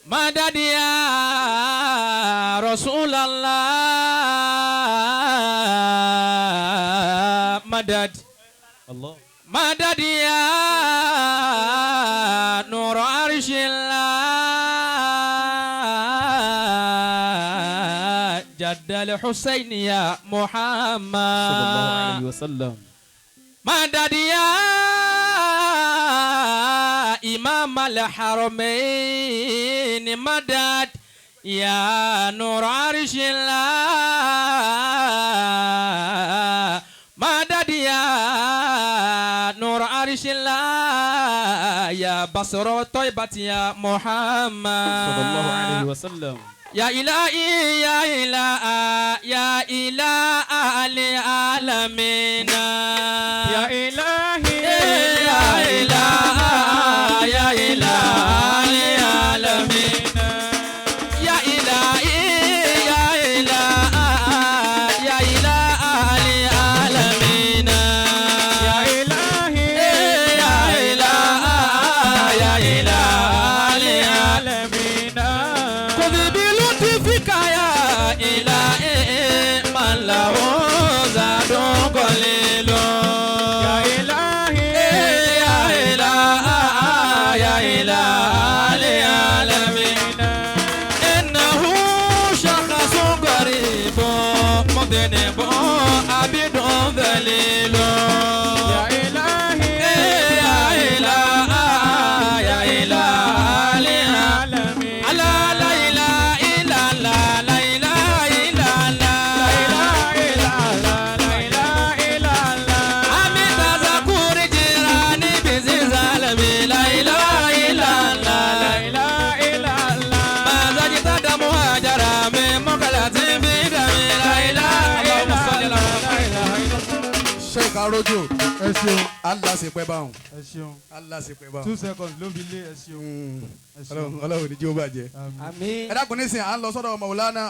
مدد يا رسول الله مدد الله مدد يا نور عرش الله جد الحسين يا محمد صلى الله عليه وسلم مدد يا إمام الحرمين مدد يا نور عرش الله مدد يا نور عرش الله يا بصر طيبة يا محمد صلى الله عليه وسلم يا إلهي يا إله يا إله العالمين يا إلهي يا إله يا إله العالمين يا إلهي يا إله يا إله العالمين يا إلهي يا إله يا إله العالمين خذ بلطفك يا إلهي من له زاد قليل يا إلهي يا إله يا إله العالمين إنه شخص غريب مذنب عبد ذليل يا إلهي يا إله يا إله العالمين لا لا إله إلا الله لا إله إلا الله لا إله إلا الله أمي تذكر جيراني بزلزال لا إله إلا الله لا إله إلا الله ما زجت دم هجرا من مقلة بدم لا إله اللهم صل على Sheikh Arojo ẹ ṣeun Allah ṣe pẹ́ báwọn ẹ ṣeun Allah ṣe pẹ́ báwọn 2 seconds ló fi lé ẹ ṣeun ẹ ṣeun Ọlọ́run ní jí ó bàjẹ́. àmín. آمين ẹ dákun nísìnyí à ń lọ sọ́dọ̀ Maulana